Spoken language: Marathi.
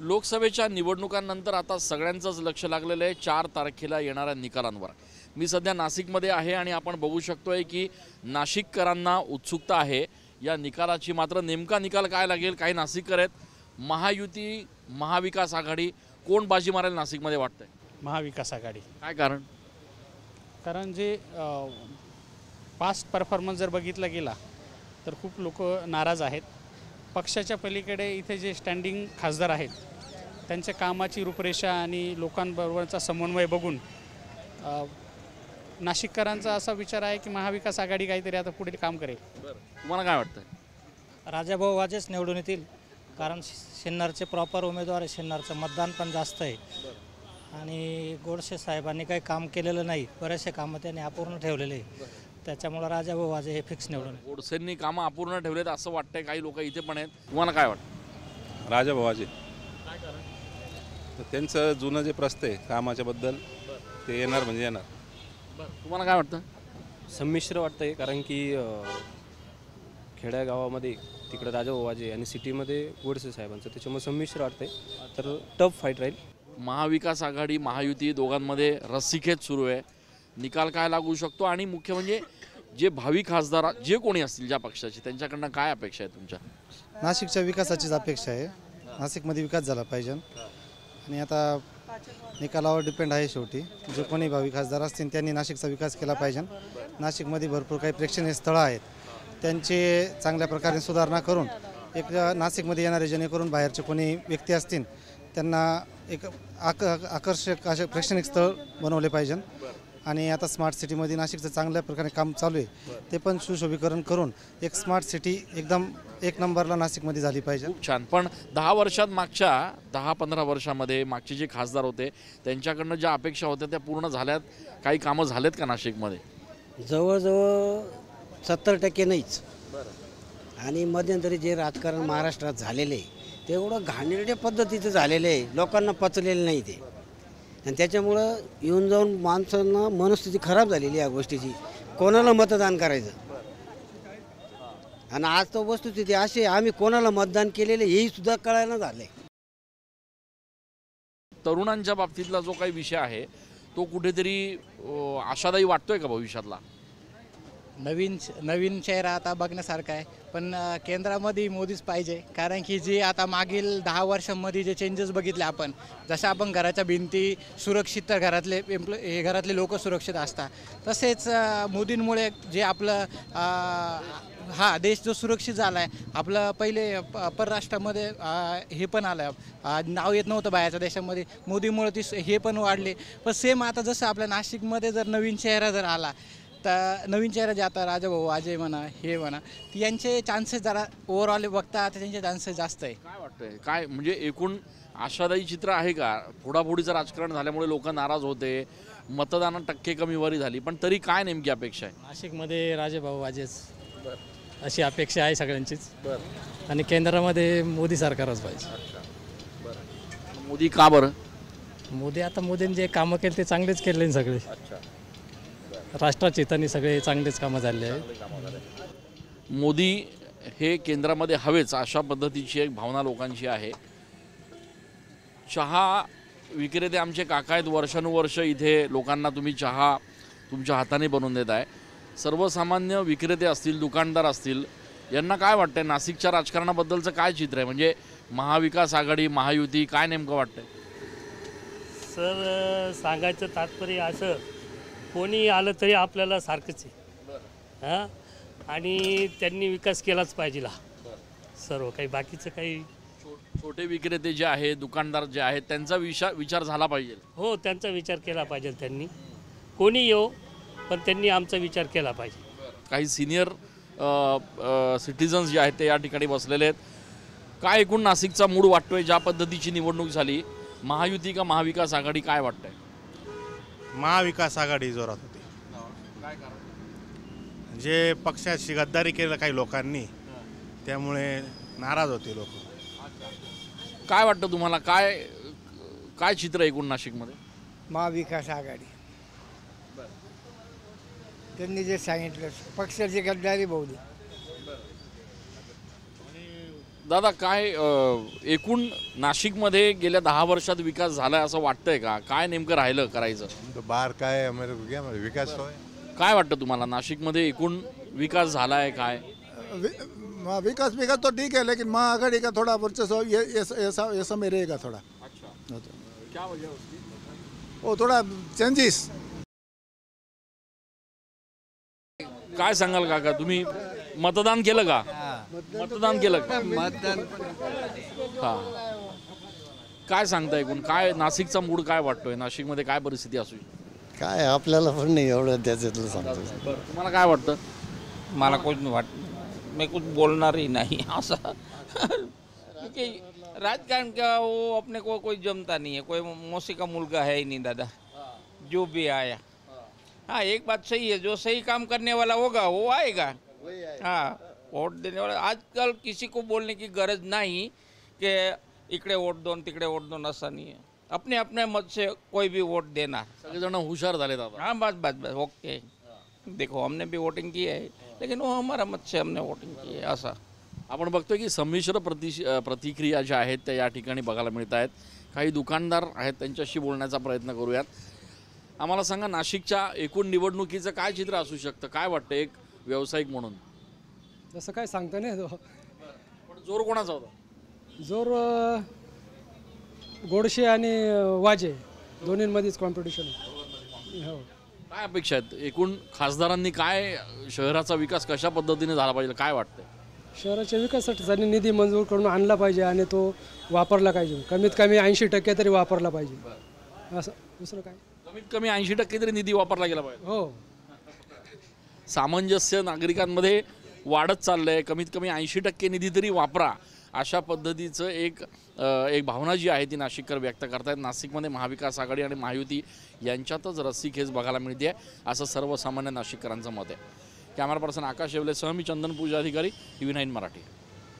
लोकसभेच्या निवडणुकांनंतर आता सगळ्यांचंच लक्ष लागलेलं आहे 4 तारखेला येणाऱ्या निकालांवर। मी सध्या नाशिकमध्ये आहे आणि आपण बघू शकतोय की नाशिककरांना उत्सुकता आहे या निकालाची। मात्र नेमका निकाल काय लागेल, काही नाशिककर आहेत महायुती महाविकास आघाडी कोण बाजी मारेल नाशिकमध्ये वाटतंय? महाविकास आघाडी। काय कारण? कारण जे पास्ट परफॉर्मन्स जर बघितला गेला तर खूप लोक नाराज आहेत। पक्षाच्या पलीकडे इथे जे स्टँडिंग खासदार आहेत त्यांच्या कामाची रूपरेषा आणि लोकांबरोबरचा समन्वय बघून नाशिककरांचा असा विचार आहे की महाविकास आघाडी काहीतरी आता पुढे काम करेल। तुम्हाला काय वाटतं? राजाभाऊ वाजेच निवडून येतील, कारण सिन्नरचे प्रॉपर उमेदवार आहे, सिन्नरचं मतदान पण जास्त आहे आणि गोडसे साहेबांनी काही काम केलेलं नाही, बरेचसे कामं त्यांनी अपूर्ण ठेवलेले आहे, त्याच्यामुळे राजाभाऊ वाजे हे फिक्स निवडून। गोडसेंनी कामं अपूर्ण ठेवलेत असं वाटतंय, काही लोक इथे पण आहेत, तुम्हाला काय वाटतं? राजाभाऊ वाजे काय कारण? त्यांचं जुनं जे प्रस्थ आहे कामाच्या बद्दल ते येणार म्हणजे येणार। तुम्हाला काय वाटतं? संमिश्र वाटतंय, कारण की खेड्यागावामध्ये तिकडे राजाभाऊ वाजे आणि सिटीमध्ये गोडसे साहेबांचं, त्याच्यामुळे संमिश्र वाटतंय, तर टफ फाईट राहील। महाविकास आघाडी महायुती दोघांमध्ये रस्सीखेच सुरू आहे, निकाल काय लागू शकतो आणि मुख्य म्हणजे जे भावी खासदार जे कोणी असतील ज्या पक्षाचे त्यांच्याकडनं काय अपेक्षा आहे तुमच्या? नाशिकच्या विकासाचीच अपेक्षा आहे, नाशिकमध्ये विकास झाला पाहिजे आणि आता निकालावर डिपेंड आहे। शेवटी जे कोणी भावी खासदार असतील त्यांनी नाशिकचा विकास केला पाहिजे। नाशिकमध्ये भरपूर काही प्रेक्षणीय स्थळं आहेत, त्यांची चांगल्या प्रकारे सुधारणा करून एक नाशिकमध्ये येणारे जेणेकरून बाहेरचे कोणी व्यक्ती असतील त्यांना एक आकर्षक असे प्रेक्षणिक स्थळ बनवले पाहिजे। आणि आता स्मार्ट सिटीमध्ये नाशिकचं चांगल्या प्रकारे काम चालू आहे, ते पण सुशोभीकरण करून एक स्मार्ट सिटी एकदम एक नंबरला नाशिकमध्ये झाली पाहिजे। खूप छान। पण 10 वर्षात मागच्या 10-15 वर्षामध्ये मागचे जे खासदार होते त्यांच्याकडनं ज्या अपेक्षा होत्या त्या पूर्ण झाल्यात? काही कामं झालेत का नाशिकमध्ये? जवळजवळ 70% नाहीच। आणि मध्यंतरी जे राजकारण महाराष्ट्रात झालेले आहे ते एवढं घाणेरड्या पद्धतीचं झालेलं आहे, लोकांना पचलेलं नाही ते, आणि त्याच्यामुळं येऊन जाऊन माणसांना मनस्थिती खराब झालेली या गोष्टीची, कोणाला मतदान करायचं। आणि आज तर वस्तुस्थिती अशी आम्ही कोणाला मतदान केलेलं हेही सुद्धा कळायला झालंय। तरुणांच्या बाबतीतला जो काही विषय आहे तो कुठेतरी आशादायी वाटतोय का भविष्यातला? नवीन चेहरा आता बघण्यासारखा आहे, पण केंद्रामध्ये मोदीच पाहिजे, कारण की जे आता मागील 10 वर्षांमध्ये जे चेंजेस बघितले आपण, जसं आपण घराच्या भिंती सुरक्षित तर घरातले लोक सुरक्षित असतात, तसेच मोदींमुळे जे आपलं हा देश जो सुरक्षित झाला आहे, आपलं पहिले परराष्ट्रामध्ये हे पण आलं, नाव येत नव्हतं बाहेरच्या देशामध्ये, मोदीमुळे हे पण वाढले। पण सेम आता जसं आपल्या नाशिकमध्ये जर नवीन चेहरा जर आला तर नवीन चेहरा जे आता राजाभाऊ वाजे म्हणा हे म्हणा, यांचे चान्सेस जरा ओव्हरऑल बघता त्यांचे चान्सेस जास्त आहे। काय वाटतंय, काय म्हणजे एकूण आशादायी चित्र आहे का? फोडाफोडीचं राजकारण झाल्यामुळे लोक नाराज होते, मतदानात टक्के कमीवारी झाली, पण तरी काय नेमकी अपेक्षा आहे? नाशिकमध्ये राजाभाऊ वाजेच अशी अपेक्षा आहे सगळ्यांचीच, आणि केंद्रामध्ये मोदी सरकारच पाहिजे। मोदी का बरं? मोदी आता मोदींनी जे कामं केले ते चांगलेच केले सगळे, राष्ट्राच्या हिताने सगळे चांगलेच कामं झाले आहेत। मोदी हे केंद्रामध्ये हवेच अशा पद्धतीची एक भावना लोकांची आहे। चहा विक्रेते आमचे काका आहेत, वर्षानुवर्ष इथे लोकांना तुम्ही चहा तुमच्या हाताने बनवून देत आहे। सर्वसामान्य विक्रेते असतील, दुकानदार असतील, यांना काय वाटतंय नाशिकच्या राजकारणाबद्दलचं काय चित्र आहे? म्हणजे महाविकास आघाडी महायुती काय नेमकं वाटतंय? सर सांगायचं तात्पर्य असं, कोणी आलं तरी आपल्याला सारखंच आहे हां, आणि त्यांनी विकास केलाच पाहिजे सर्व काही, बाकीचं काही छोटे विक्रेते जे आहेत, दुकानदार जे आहेत, त्यांचा विचार झाला पाहिजे। हो, त्यांचा विचार केला पाहिजे त्यांनी, कोणी येऊ पण त्यांनी आमचा विचार केला पाहिजे। काही सिनियर सिटिझन्स जे आहेत ते या ठिकाणी बसलेले आहेत। काय एकूण नाशिकचा मूड वाटतोय? ज्या पद्धतीची निवडणूक झाली, महायुती का महाविकास आघाडी, काय वाटतंय? महाविकास आघाडी जोरात होती। काय कारण? जे पक्षाशी गद्दारी केलं काही लोकांनी, त्यामुळे नाराज होते लोक। काय वाटतं तुम्हाला, काय काय चित्र एकूण नाशिकमध्ये? महाविकास आघाडी, त्यांनी जे सांगितलं पक्षाची गद्दारी बहुली। दादा काय एकूण नाशिकमध्ये गेल्या 10 वर्षात विकास झालाय असं वाटतंय का? काय नेमकं राहिलं करायचं? तो बाहर का है हमारे को क्या विकास तो है। काय वाटतं तुम्हाला नाशिकमध्ये एकूण विकास झालाय काय? विकास तो ठीक है, लेकिन महाआघाड़ी का थोड़ा वर्चस्व ये समय रहेगा थोड़ा। अच्छा, क्या वजह है उसकी? वो थोड़ा चेंजेस। काय सांगाल काका, तुम्ही मतदान केलं का? मतदान केलं का? हा, काय सांगता एकूण काय नाशिकचा मूड काय वाटतोय? नाशिकमध्ये काय परिस्थिती असू शकते? काय आपल्याला पण नाही एवढं त्याच्यातलं सांगतो। तुम्हाला काय वाटतं? मला कुछ मैं कुछ बोलना ही नहीं ऐसा क्योंकि राजकारण का वो अपने को कोई जमता नहीं है, कोई मौसी का मुल्का है ही नहीं दादा, जो भी आया। हाँ एक बात सही है, जो सही काम करने वाला होगा वो आएगा। हाँ वोट देने वाला, आजकल किसी को बोलने की गरज नहीं कि इकडे वोट दो तिकडे वोट दो, ऐसा नहीं है। अपने अपने मत से कोई भी वोट देना। सगळेजण हुशार झाले दादा। हाँ बस बस बस ओके। देखो हमने भी वोटिंग की है, लेकिन वो हमारा मत से हमने वोटिंग की है ऐसा। आपण बघतोय की संमिश्र प्रतिक्रिया ज्या आहेत त्या या ठिकाणी बघायला मिळत आहेत। काही दुकानदार आहेत, त्यांच्याशी बोलण्याचा प्रयत्न करूयात। आम्हाला सांगा, नाशिकच्या एकूण निवडणुकीचं काय चित्र असू शकतं? काय वाटतं एक व्यावसायिक म्हणून? जसं काय सांगता नाही, पण जोर कोणाचा होता? जोर गोडशे आणि वाजे दोन्हींमध्येच कॉम्पिटिशन हो। काय अपेक्षा आहेत एकूण खासदारांनी? काय शहराचा विकास कशा पद्धतीने झाला पाहिजे काय वाटतं? शहराच्या विकासासाठी त्यांनी निधी मंजूर करून आणला पाहिजे आणि तो वापरला पाहिजे, कमीत कमी 80% तरी वापरला पाहिजे असं। दुसरं काय, कमीत कमी 80% तरी निधी वापरला गेला पाहिजे। हो, सामंजस्य नागरिकांमध्ये वाढत चाललंय, कमीत कमी 80% निधी तरी वापरा अशा पद्धतीचं एक भावना जी आहे ती नाशिककर व्यक्त करतायत। नाशिकमध्ये महाविकास आघाडी आणि महायुती यांच्यातच रस्सीखेच बघायला मिळते असं सर्वसामान्य नाशिककरांचं मत आहे। कॅमेरा पर्सन आकाश येवलेसह मी चंदन पूजा अधिकारी, TV9 मराठी।